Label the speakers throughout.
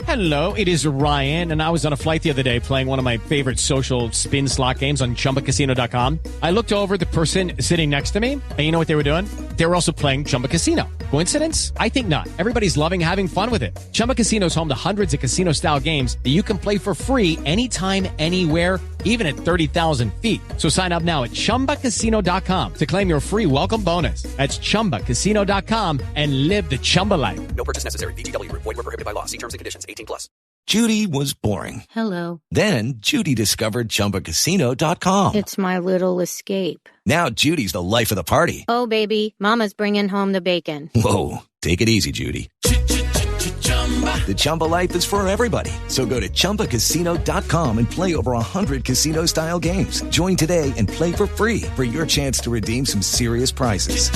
Speaker 1: Hello, it is Ryan, and I was on a flight the other day playing one of my favorite social spin slot games on ChumbaCasino.com. I looked over at the person sitting next to me, and you know what they were doing? They were also playing Chumba Casino. Coincidence? I think not. Everybody's loving having fun with it. Chumba Casino is home to hundreds of casino-style games that you can play for free anytime, anywhere, even at 30,000 feet. So sign up now at ChumbaCasino.com to claim your free welcome bonus. That's ChumbaCasino.com and live the Chumba life.
Speaker 2: No purchase necessary. VGW. Void where prohibited by law. See terms and conditions. 18+.
Speaker 3: Judy was boring.
Speaker 4: Hello.
Speaker 3: Then Judy discovered ChumbaCasino.com.
Speaker 4: It's my little escape.
Speaker 3: Now Judy's the life of the party.
Speaker 4: Oh, baby, mama's bringing home the bacon.
Speaker 3: Whoa, take it easy, Judy. The Chumba life is for everybody. So go to ChumbaCasino.com and play over 100 casino-style games. Join today and play for free for your chance to redeem some serious prizes.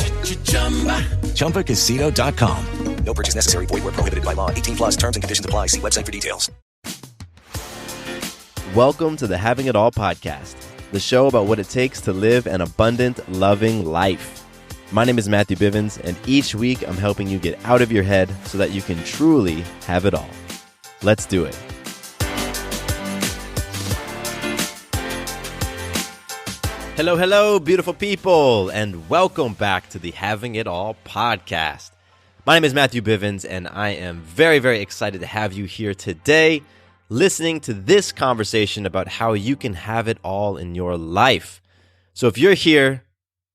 Speaker 3: ChumbaCasino.com.
Speaker 2: No purchase necessary. Void where prohibited by law. 18+. Terms and conditions apply. See website for details.
Speaker 5: Welcome to the Having It All podcast, the show about what it takes to live an abundant, loving life. My name is Matthew Bivens, and each week I'm helping you get out of your head so that you can truly have it all. Let's do it. Hello, hello, beautiful people, and welcome back to the Having It All podcast. My name is Matthew Bivens, and I am very, very excited to have you here today listening to this conversation about how you can have it all in your life. So if you're here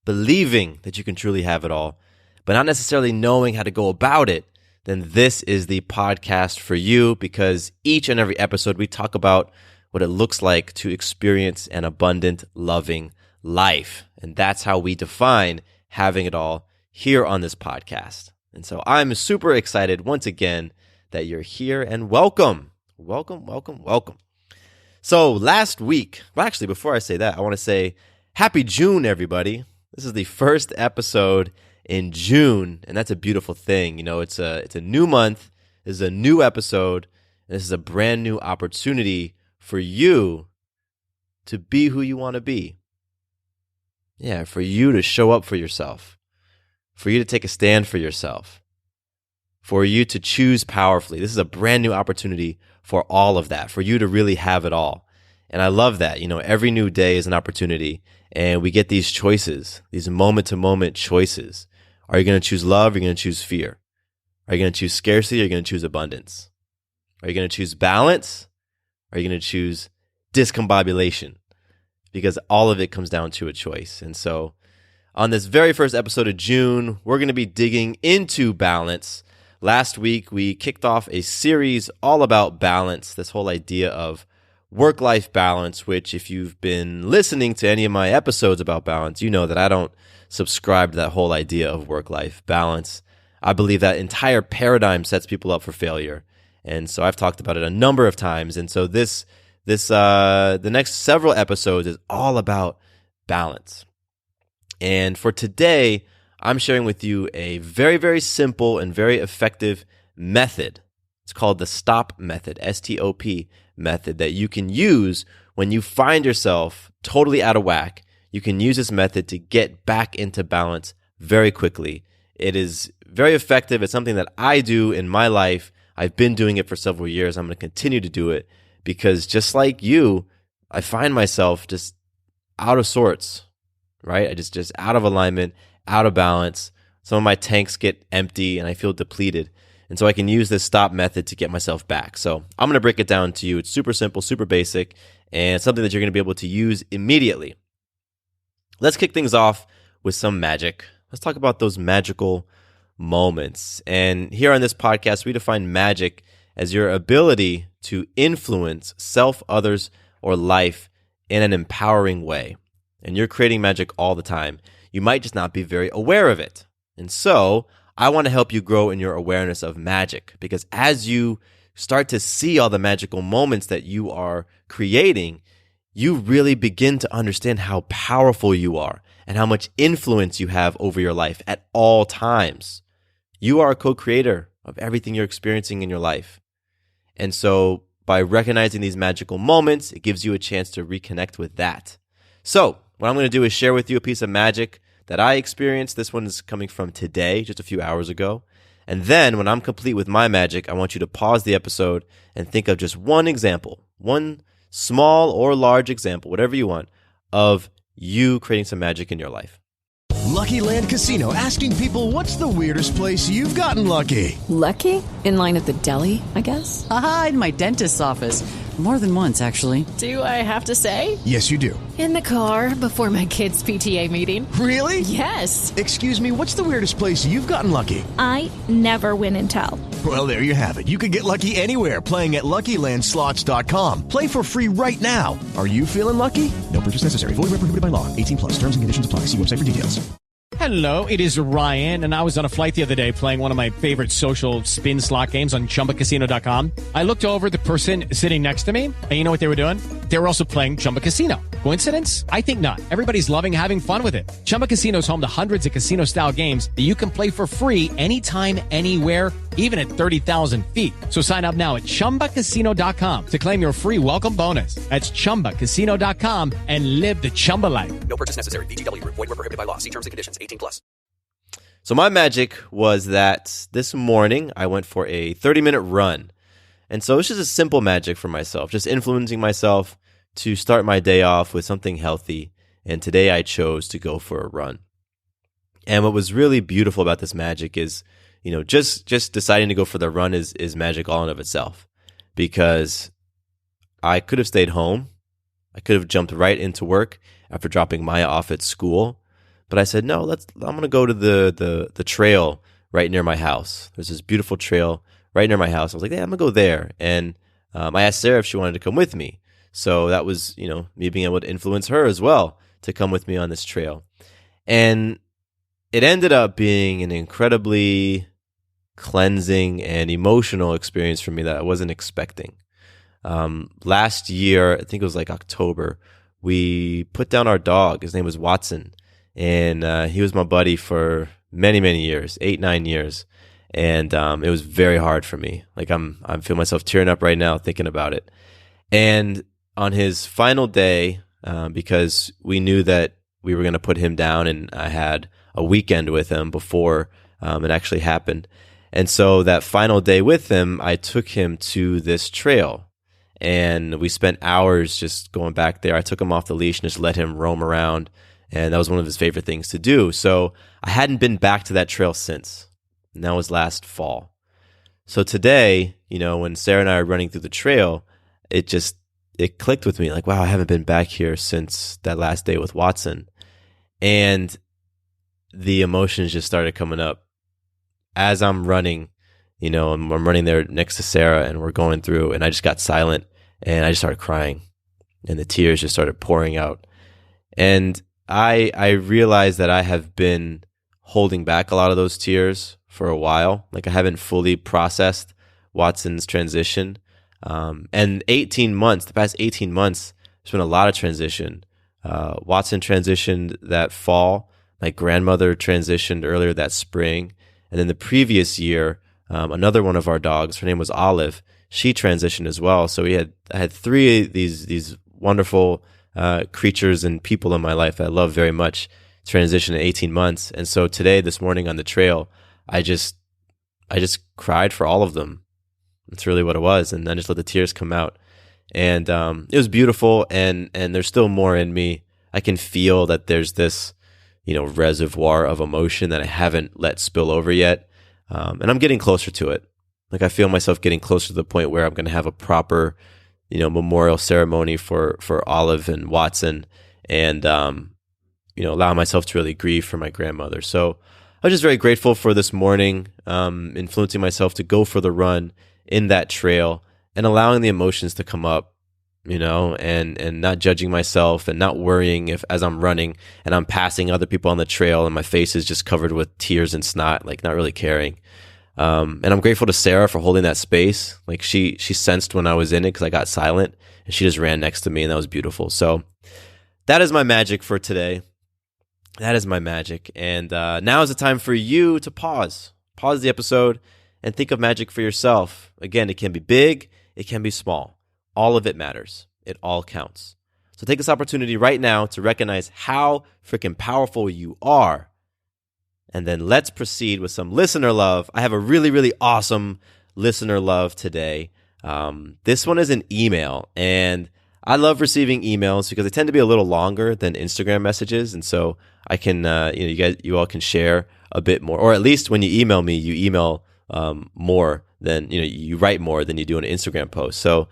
Speaker 5: believing that you can truly have it all, but not necessarily knowing how to go about it, then this is the podcast for you, because each and every episode we talk about what it looks like to experience an abundant, loving life. And that's how we define having it all here on this podcast. And so I'm super excited once again that you're here, and welcome. Welcome, welcome, welcome. So last week, well, actually, before I say that, I want to say happy June, everybody. This is the first episode in June, and that's a beautiful thing. You know, it's a new month, this is a new episode, and this is a brand new opportunity for you to be who you want to be. Yeah, for you to show up for yourself, for you to take a stand for yourself, for you to choose powerfully. This is a brand new opportunity for all of that, for you to really have it all. And I love that. You know, every new day is an opportunity, and we get these choices, these moment-to-moment choices. Are you going to choose love, or are you going to choose fear? Are you going to choose scarcity, or are you going to choose abundance? Are you going to choose balance, or are you going to choose discombobulation? Because all of it comes down to a choice. And so on this very first episode of June, we're going to be digging into balance. Last week, we kicked off a series all about balance, this whole idea of work-life balance, which if you've been listening to any of my episodes about balance, you know that I don't subscribe to that whole idea of work-life balance. I believe that entire paradigm sets people up for failure. And so I've talked about it a number of times. And so the next several episodes is all about balance. And for today, I'm sharing with you a very, very simple and very effective method. It's called the STOP method, S-T-O-P method, that you can use when you find yourself totally out of whack. You can use this method to get back into balance very quickly. It is very effective. It's something that I do in my life. I've been doing it for several years. I'm going to continue to do it because just like you, I find myself just out of sorts, right? I just out of alignment, out of balance. Some of my tanks get empty and I feel depleted. And so I can use this STOP method to get myself back. So I'm going to break it down to you. It's super simple, super basic, and something that you're going to be able to use immediately. Let's kick things off with some magic. Let's talk about those magical moments. And here on this podcast, we define magic as your ability to influence self, others, or life in an empowering way. And you're creating magic all the time. You might just not be very aware of it. And so I want to help you grow in your awareness of magic, because as you start to see all the magical moments that you are creating, you really begin to understand how powerful you are and how much influence you have over your life at all times. You are a co-creator of everything you're experiencing in your life. And so by recognizing these magical moments, it gives you a chance to reconnect with that. So what I'm going to do is share with you a piece of magic that I experienced. This one is coming from today, just a few hours ago. And then when I'm complete with my magic, I want you to pause the episode and think of just one example, one small or large example, whatever you want, of you creating some magic in your life.
Speaker 6: Lucky Land Casino, asking people, what's the weirdest place you've gotten lucky?
Speaker 7: Lucky? In line at the deli, I guess?
Speaker 8: Aha, in my dentist's office. More than once, actually.
Speaker 7: Do I have to say?
Speaker 6: Yes, you do.
Speaker 9: In the car before my kids' PTA meeting.
Speaker 6: Really?
Speaker 9: Yes.
Speaker 6: Excuse me, what's the weirdest place you've gotten lucky?
Speaker 10: I never win and tell.
Speaker 6: Well, there you have it. You can get lucky anywhere, playing at LuckyLandSlots.com. Play for free right now. Are you feeling lucky? No purchase necessary. Void where prohibited by law. 18 plus. Terms and conditions apply. See website for details.
Speaker 1: Hello, it is Ryan, and I was on a flight the other day playing one of my favorite social spin slot games on ChumbaCasino.com. I looked over at the person sitting next to me, and you know what they were doing? They were also playing Chumba Casino. Coincidence? I think not. Everybody's loving having fun with it. Chumba Casino is home to hundreds of casino-style games that you can play for free anytime, anywhere, even at 30,000 feet. So sign up now at ChumbaCasino.com to claim your free welcome bonus. That's ChumbaCasino.com and live the Chumba life.
Speaker 2: No purchase necessary. VGW. Void were prohibited by law. See terms and conditions. 18 plus.
Speaker 5: So my magic was that this morning I went for a 30-minute run. And so it's just a simple magic for myself, just influencing myself to start my day off with something healthy. And today I chose to go for a run. And what was really beautiful about this magic is, you know, just deciding to go for the run is magic all in of itself. Because I could have stayed home. I could have jumped right into work after dropping Maya off at school. But I said, no, I'm going to go to the trail right near my house. There's this beautiful trail right near my house. I was like, yeah, I'm going to go there. And I asked Sarah if she wanted to come with me. So that was, you know, me being able to influence her as well to come with me on this trail. And it ended up being an incredibly cleansing and emotional experience for me that I wasn't expecting. Last year, I think it was like October, we put down our dog. His name was Watson. And he was my buddy for many, many years, 8-9 years. And it was very hard for me. Like I feel myself tearing up right now thinking about it. And on his final day, because we knew that we were going to put him down, and I had a weekend with him before it actually happened. And so that final day with him, I took him to this trail. And we spent hours just going back there. I took him off the leash and just let him roam around. And that was one of his favorite things to do. So I hadn't been back to that trail since. And that was last fall. So today, you know, when Sarah and I are running through the trail, it clicked with me. Like, wow, I haven't been back here since that last day with Watson. And the emotions just started coming up. As I'm running, you know, I'm running there next to Sarah and we're going through, and I just got silent and I just started crying. And the tears just started pouring out. And I realized that I have been holding back a lot of those tears for a while. Like I haven't fully processed Watson's transition. And the past 18 months, there's been a lot of transition. Watson transitioned that fall. My grandmother transitioned earlier that spring. And then the previous year, another one of our dogs, her name was Olive, she transitioned as well. So I had three of these wonderful creatures and people in my life that I love very much transition in 18 months. And so today, this morning on the trail, I just cried for all of them. That's really what it was. And I just let the tears come out. And it was beautiful. And there's still more in me. I can feel that there's this, you know, reservoir of emotion that I haven't let spill over yet. And I'm getting closer to it. Like I feel myself getting closer to the point where I'm going to have a proper, you know, memorial ceremony for Olive and Watson, and you know, allow myself to really grieve for my grandmother. So I was just very grateful for this morning, influencing myself to go for the run in that trail and allowing the emotions to come up, you know, and not judging myself and not worrying if as I'm running and I'm passing other people on the trail and my face is just covered with tears and snot, like not really caring. And I'm grateful to Sarah for holding that space. Like she sensed when I was in it because I got silent, and she just ran next to me, and that was beautiful. So that is my magic for today. That is my magic. And now is the time for you to pause the episode and think of magic for yourself. Again, it can be big, it can be small. All of it matters. It all counts. So take this opportunity right now to recognize how freaking powerful you are and then let's proceed with some listener love. I have a really, really awesome listener love today. This one is an email, and I love receiving emails because they tend to be a little longer than Instagram messages, and so I can, you all can share a bit more, or at least when you email me, you email more than you write more than you do an Instagram post. So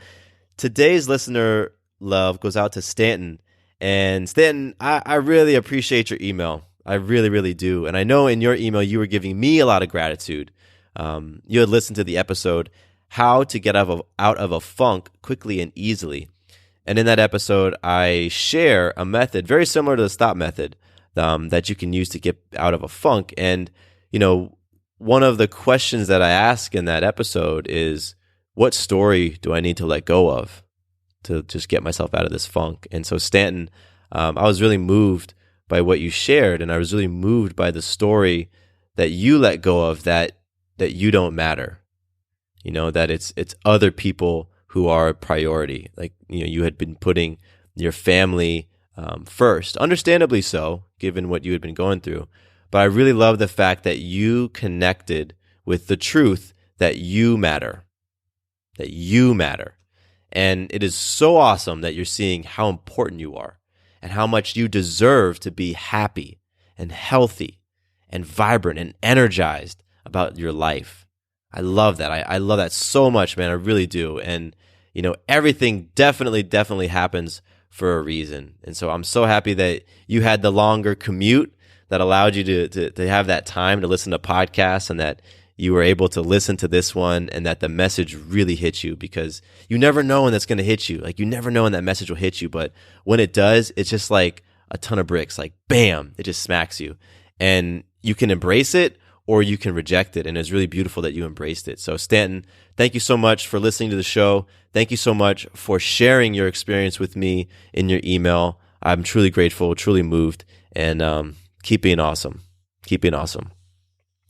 Speaker 5: today's listener love goes out to Stanton, and Stanton, I really appreciate your email. I really, really do, and I know in your email you were giving me a lot of gratitude. You had listened to the episode, How to Get Out of a Funk Quickly and Easily. And in that episode, I share a method very similar to the stop method that you can use to get out of a funk. And, one of the questions that I ask in that episode is, what story do I need to let go of to just get myself out of this funk? And so, Stanton, I was really moved by what you shared, and I was really moved by the story that you let go of, that you don't matter. That it's other people who are a priority. Like, you had been putting your family first, understandably so, given what you had been going through. But I really love the fact that you connected with the truth that you matter, And it is so awesome that you're seeing how important you are and how much you deserve to be happy and healthy and vibrant and energized about your life. I love that. I love that so much, man. I really do. And, everything definitely happens for a reason. And so I'm so happy that you had the longer commute that allowed you to have that time to listen to podcasts, and that you were able to listen to this one, and that the message really hit you, because you never know when that's going to hit you. Like, you never know when that message will hit you, but when it does, it's just like a ton of bricks, like bam, it just smacks you. And you can embrace it or you can reject it. And it's really beautiful that you embraced it. So Stanton, thank you so much for listening to the show. Thank you so much for sharing your experience with me in your email. I'm truly grateful, truly moved, and keep being awesome. Keep being awesome.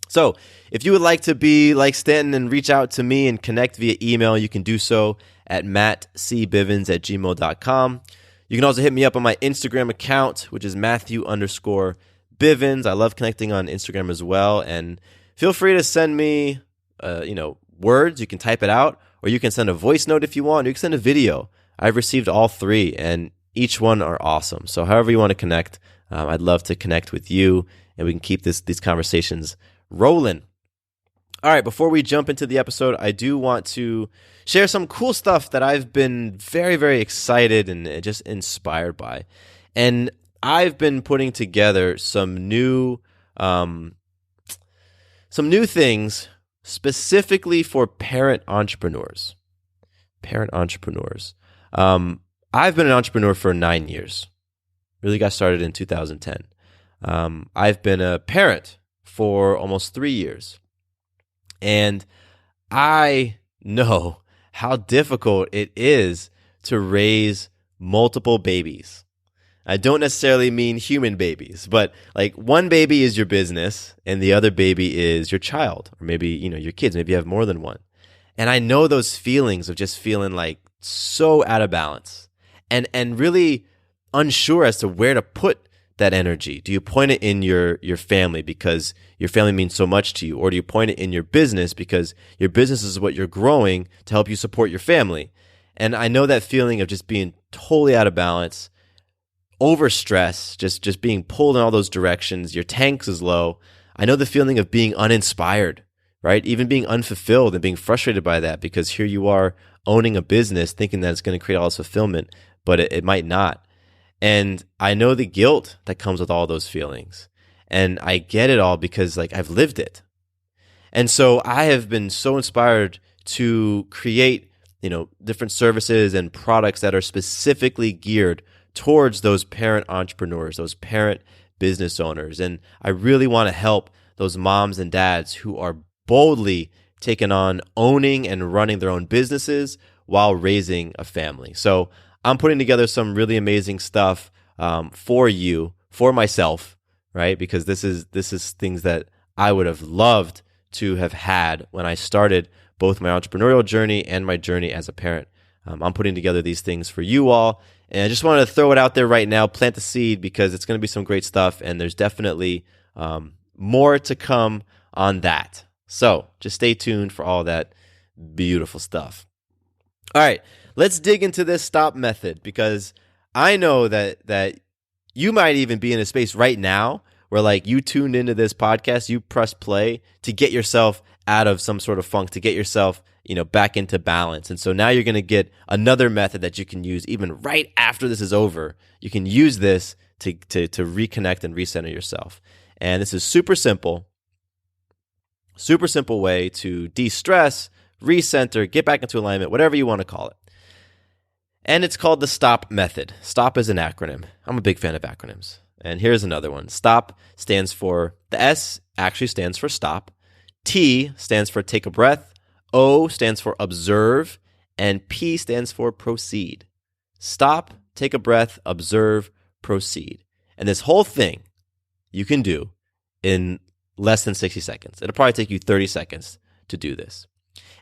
Speaker 5: So if you would like to be like Stanton and reach out to me and connect via email, you can do so at mattcbivens@gmail.com. You can also hit me up on my Instagram account, which is Matthew_Bivens. I love connecting on Instagram as well. And feel free to send me, words. You can type it out, or you can send a voice note if you want. You can send a video. I've received all three, and each one are awesome. So however you want to connect, I'd love to connect with you, and we can keep these conversations rolling. All right, before we jump into the episode, I do want to share some cool stuff that I've been very, very excited and just inspired by. And I've been putting together some new things specifically for parent entrepreneurs. I've been an entrepreneur for 9 years. Really got started in 2010. I've been a parent for almost 3 years. And I know how difficult it is to raise multiple babies. I don't necessarily mean human babies, but like one baby is your business and the other baby is your child, or maybe, your kids. Maybe you have more than one. And I know those feelings of just feeling like so out of balance and really unsure as to where to put that energy. Do you point it in your family because your family means so much to you? Or do you point it in your business because your business is what you're growing to help you support your family? And I know that feeling of just being totally out of balance, overstress, just being pulled in all those directions. Your tanks is low. I know the feeling of being uninspired, right? Even being unfulfilled and being frustrated by that, because here you are owning a business thinking that it's going to create all this fulfillment, but it might not. And I know the guilt that comes with all those feelings. And I get it all because I've lived it. And so I have been so inspired to create, different services and products that are specifically geared towards those parent entrepreneurs, those parent business owners. And I really want to help those moms and dads who are boldly taking on owning and running their own businesses while raising a family. So I'm putting together some really amazing stuff for you, for myself, right? Because this is things that I would have loved to have had when I started both my entrepreneurial journey and my journey as a parent. I'm putting together these things for you all, and I just wanted to throw it out there right now, plant the seed, because it's going to be some great stuff, and there's definitely more to come on that. So just stay tuned for all that beautiful stuff. All right, let's dig into this stop method, because I know that you might even be in a space right now where like you tuned into this podcast, you press play to get yourself out of some sort of funk, to get yourself, back into balance. And so now you're going to get another method that you can use even right after this is over. You can use this to reconnect and recenter yourself. And this is super simple way to de-stress, recenter, get back into alignment, whatever you want to call it. And it's called the STOP method. STOP is an acronym. I'm a big fan of acronyms. And here's another one. STOP stands for, the S actually stands for stop. T stands for take a breath. O stands for observe. And P stands for proceed. Stop, take a breath, observe, proceed. And this whole thing you can do in less than 60 seconds. It'll probably take you 30 seconds to do this.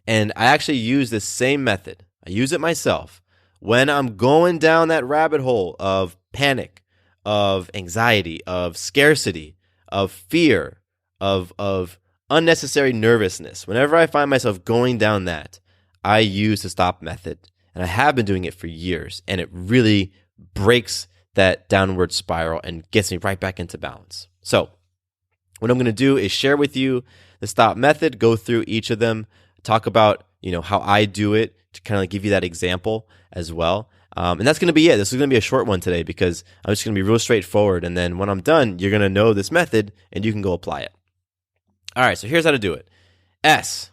Speaker 5: And I actually use this same method. I use it myself when I'm going down that rabbit hole of panic, of anxiety, of scarcity, of fear, of unnecessary nervousness. Whenever I find myself going down that, I use the STOP method. And I have been doing it for years. And it really breaks that downward spiral and gets me right back into balance. So what I'm going to do is share with you the STOP method, go through each of them, talk about how I do it to kind of like give you that example as well. And that's going to be it. This is going to be a short one today because I'm just going to be real straightforward. And then when I'm done, you're going to know this method and you can go apply it. All right, so here's how to do it. S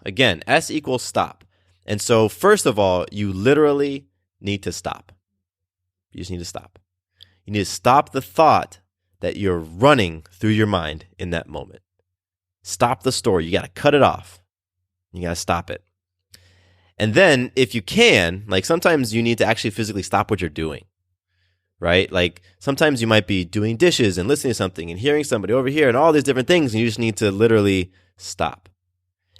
Speaker 5: equals stop. And so first of all, you literally need to stop. You just need to stop. You need to stop the thought that you're running through your mind in that moment. Stop the story. You got to cut it off. You got to stop it. And then if you can, like sometimes you need to actually physically stop what you're doing, right? Like sometimes you might be doing dishes and listening to something and hearing somebody over here and all these different things, and you just need to literally stop.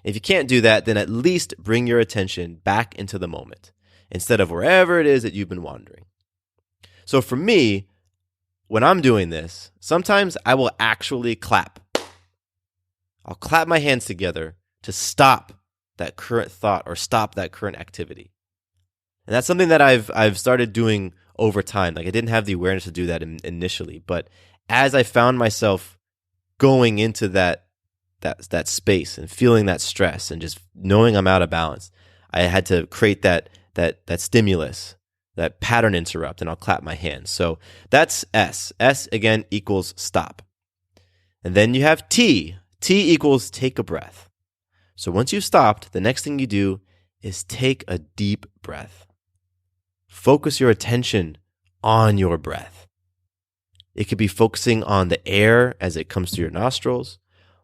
Speaker 5: If you can't do that, then at least bring your attention back into the moment instead of wherever it is that you've been wandering. So for me, when I'm doing this, sometimes I will actually clap. I'll clap my hands together to stop that current thought or stop that current activity. And that's something that I've started doing over time. Like I didn't have the awareness to do that initially, but as I found myself going into that space and feeling that stress and just knowing I'm out of balance, I had to create that stimulus, that pattern interrupt, and I'll clap my hands. So that's S. S again equals stop. And then you have T. T equals take a breath. So once you've stopped, the next thing you do is take a deep breath. Focus your attention on your breath. It could be focusing on the air as it comes through your nostrils,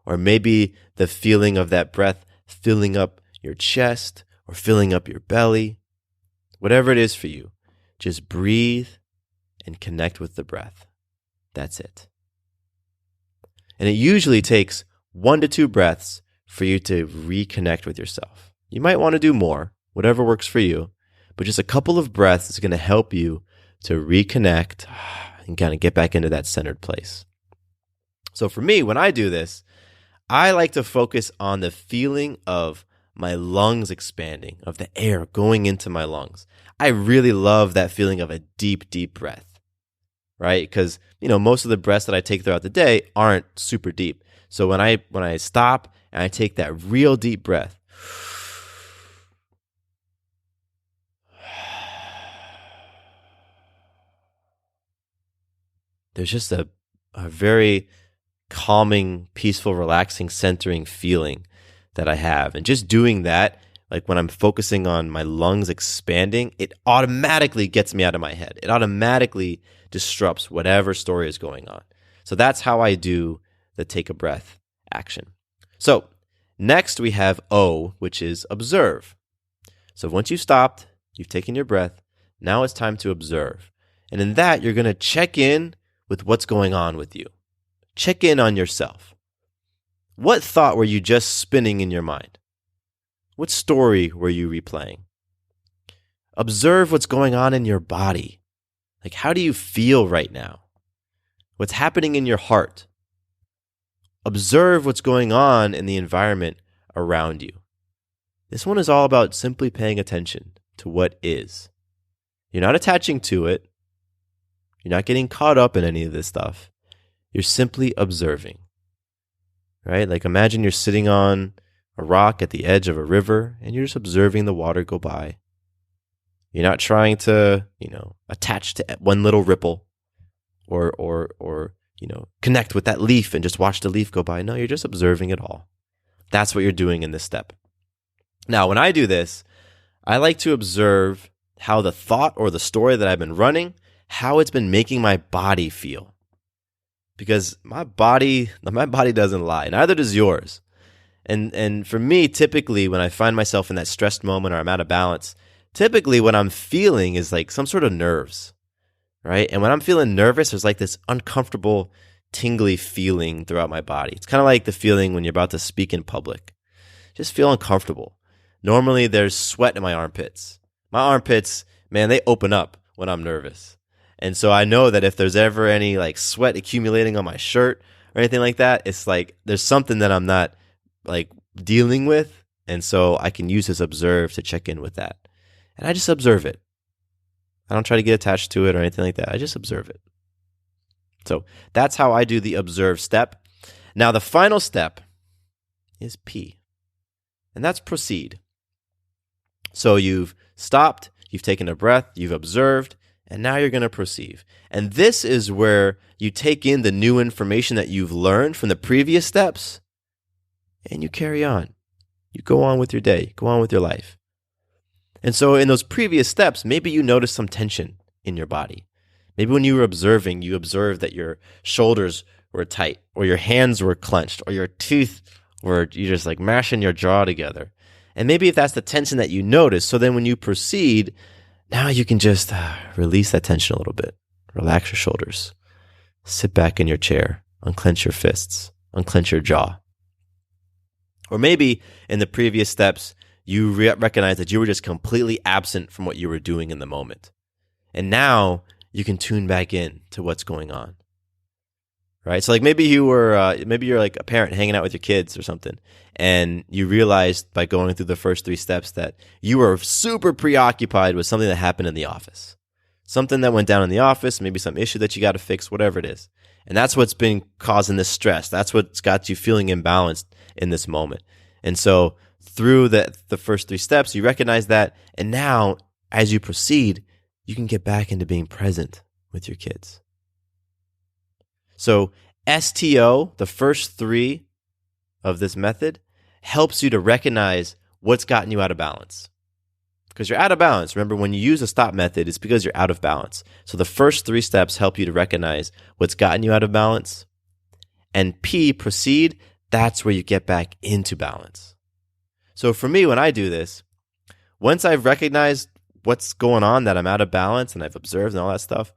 Speaker 5: or maybe the feeling of that breath filling up your chest or filling up your belly. Whatever it is for you, just breathe and connect with the breath. That's it. And it usually takes 1 to 2 breaths for you to reconnect with yourself. You might want to do more, whatever works for you, but just a couple of breaths is going to help you to reconnect and kind of get back into that centered place. So for me, when I do this, I like to focus on the feeling of my lungs expanding, of the air going into my lungs. I really love that feeling of a deep, deep breath, right? Because, most of the breaths that I take throughout the day aren't super deep. So when I stop and I take that real deep breath, there's just a very calming, peaceful, relaxing, centering feeling that I have. And just doing that, like when I'm focusing on my lungs expanding, it automatically gets me out of my head. It automatically disrupts whatever story is going on. So that's how I do the take a breath action. So next we have O, which is observe. So once you've stopped, you've taken your breath, now it's time to observe. And in that, you're going to check in with what's going on with you. Check in on yourself. What thought were you just spinning in your mind? What story were you replaying? Observe what's going on in your body. Like, how do you feel right now? What's happening in your heart? observe what's going on in the environment around you. This one is all about simply paying attention to what is. You're not attaching to it. You're not getting caught up in any of this stuff. You're simply observing, right? Like imagine you're sitting on a rock at the edge of a river and you're just observing the water go by. You're not trying to, attach to one little ripple or connect with that leaf and just watch the leaf go by. No, you're just observing it all. That's what you're doing in this step. Now, when I do this, I like to observe how the thought or the story that I've been running, how it's been making my body feel. Because my body doesn't lie. Neither does yours. And for me, typically, when I find myself in that stressed moment or I'm out of balance, typically what I'm feeling is like some sort of nerves, right? And when I'm feeling nervous, there's like this uncomfortable, tingly feeling throughout my body. It's kind of like the feeling when you're about to speak in public. Just feel uncomfortable. Normally, there's sweat in my armpits. My armpits, man, they open up when I'm nervous. And so I know that if there's ever any like sweat accumulating on my shirt or anything like that, it's like there's something that I'm not like dealing with. And so I can use this observe to check in with that. And I just observe it. I don't try to get attached to it or anything like that. I just observe it. So that's how I do the observe step. Now, the final step is P, and that's proceed. So you've stopped, you've taken a breath, you've observed, and now you're going to proceed. And this is where you take in the new information that you've learned from the previous steps, and you carry on. You go on with your day, go on with your life. And so in those previous steps, maybe you noticed some tension in your body. Maybe when you were observing, you observed that your shoulders were tight, or your hands were clenched, or your teeth were, you just like mashing your jaw together. And maybe if that's the tension that you notice, so then when you proceed, now you can just release that tension a little bit. Relax your shoulders. Sit back in your chair. Unclench your fists. Unclench your jaw. Or maybe in the previous steps, you recognize that you were just completely absent from what you were doing in the moment. And now you can tune back in to what's going on. Right? So like maybe you're like a parent hanging out with your kids or something, and you realized by going through the first 3 steps that you were super preoccupied with something that happened in the office. Something that went down in the office, maybe some issue that you got to fix, whatever it is. And that's what's been causing this stress. That's what's got you feeling imbalanced in this moment. And so through the first 3 steps, you recognize that, and now as you proceed, you can get back into being present with your kids. So STO, the first 3 of this method, helps you to recognize what's gotten you out of balance. Because you're out of balance. Remember, when you use a stop method, it's because you're out of balance. So the first 3 steps help you to recognize what's gotten you out of balance. And P, proceed, that's where you get back into balance. So for me, when I do this, once I've recognized what's going on, that I'm out of balance, and I've observed and all that stuff,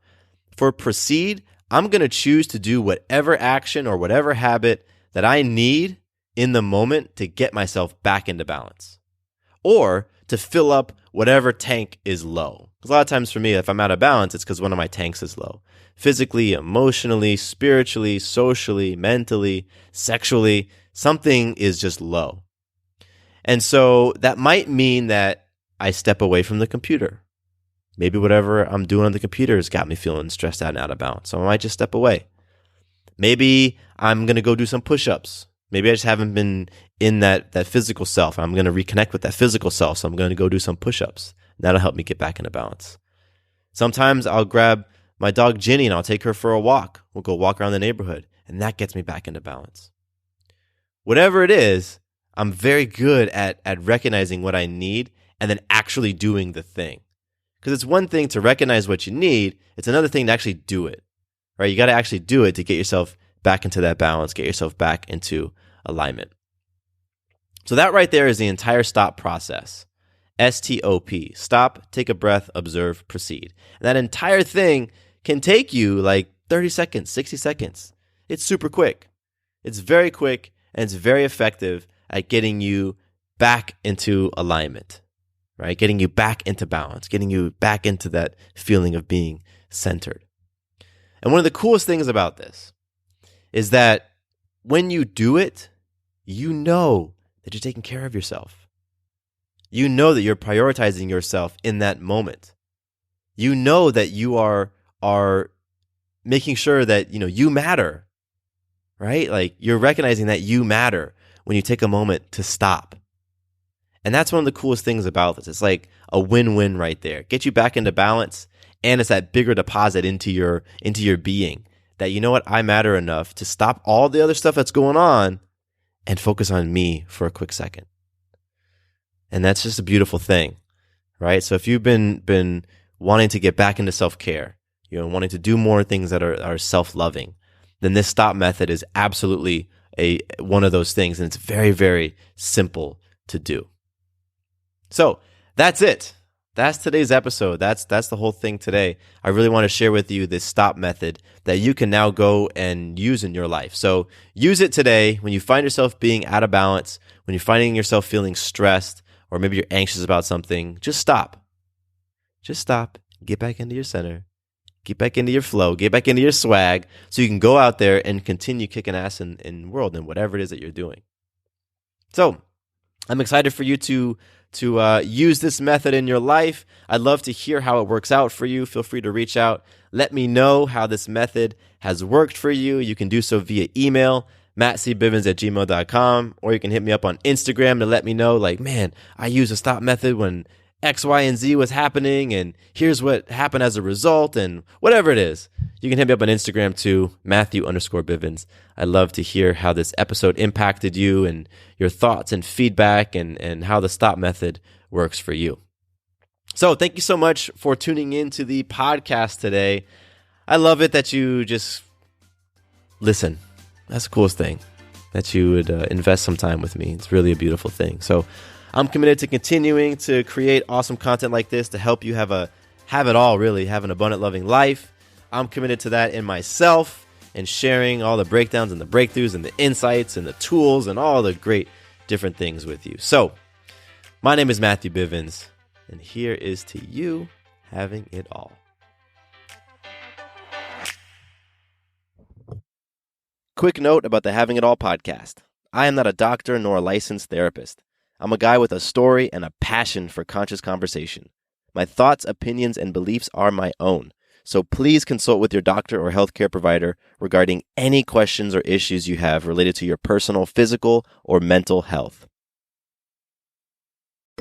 Speaker 5: for proceed, I'm going to choose to do whatever action or whatever habit that I need in the moment to get myself back into balance, or to fill up whatever tank is low. Because a lot of times for me, if I'm out of balance, it's because one of my tanks is low. Physically, emotionally, spiritually, socially, mentally, sexually, something is just low. And so that might mean that I step away from the computer. Maybe whatever I'm doing on the computer has got me feeling stressed out and out of balance. So I might just step away. Maybe I'm going to go do some push-ups. Maybe I just haven't been in that physical self. I'm going to reconnect with that physical self. So I'm going to go do some push-ups. That'll help me get back into balance. Sometimes I'll grab my dog Ginny and I'll take her for a walk. We'll go walk around the neighborhood, and that gets me back into balance. Whatever it is, I'm very good at recognizing what I need and then actually doing the thing. Because it's one thing to recognize what you need. It's another thing to actually do it, right? You got to actually do it to get yourself back into that balance, get yourself back into alignment. So that right there is the entire stop process. STOP. Stop, take a breath, observe, proceed. And that entire thing can take you like 30 seconds, 60 seconds. It's super quick. It's very quick, and it's very effective at getting you back into alignment, right? Getting you back into balance, getting you back into that feeling of being centered. And one of the coolest things about this is that when you do it, you know that you're taking care of yourself. You know that you're prioritizing yourself in that moment. You know that you are making sure that, you matter, right? Like you're recognizing that you matter when you take a moment to stop. And that's one of the coolest things about this. It's like a win-win right there. Get you back into balance, and it's that bigger deposit into your being that, you know what, I matter enough to stop all the other stuff that's going on and focus on me for a quick second. And that's just a beautiful thing, right? So if you've been wanting to get back into self-care, wanting to do more things that are self-loving, then this stop method is absolutely one of those things, and it's very, very simple to do. So that's it. That's today's episode. That's the whole thing today. I really want to share with you this stop method that you can now go and use in your life. So use it today when you find yourself being out of balance, when you're finding yourself feeling stressed, or maybe you're anxious about something. Just stop. Just stop. Get back into your center. Get back into your flow. Get back into your swag so you can go out there and continue kicking ass in the world and whatever it is that you're doing. So I'm excited for you to use this method in your life. I'd love to hear how it works out for you. Feel free to reach out. Let me know how this method has worked for you. You can do so via email, mattcbivens@gmail.com, or you can hit me up on Instagram to let me know, like, man, I used a stop method when X, Y, and Z was happening, and here's what happened as a result, and whatever it is. You can hit me up on Instagram too, Matthew_Bivens. I'd love to hear how this episode impacted you and your thoughts and feedback and how the stop method works for you. So thank you so much for tuning in to the podcast today. I love it that you just listen. That's the coolest thing, that you would invest some time with me. It's really a beautiful thing. So I'm committed to continuing to create awesome content like this to help you have it all, really, have an abundant, loving life. I'm committed to that in myself and sharing all the breakdowns and the breakthroughs and the insights and the tools and all the great different things with you. So my name is Matthew Bivens, and here is to you having it all. Quick note about the Having It All podcast. I am not a doctor nor a licensed therapist. I'm a guy with a story and a passion for conscious conversation. My thoughts, opinions, and beliefs are my own. So please consult with your doctor or healthcare provider regarding any questions or issues you have related to your personal, physical, or mental health.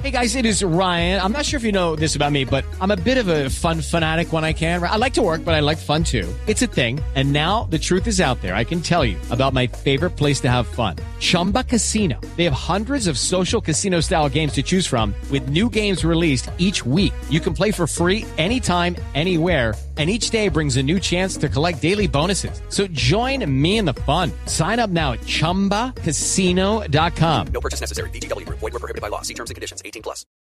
Speaker 1: Hey guys, it is Ryan. I'm not sure if you know this about me, but I'm a bit of a fun fanatic when I can. I like to work, but I like fun too. It's a thing. And now the truth is out there. I can tell you about my favorite place to have fun. Chumba Casino. They have hundreds of social casino style games to choose from with new games released each week. You can play for free anytime, anywhere. And each day brings a new chance to collect daily bonuses. So join me in the fun. Sign up now at ChumbaCasino.com.
Speaker 2: No purchase necessary. VGW Group. Void where prohibited by law. See terms and conditions. 18+.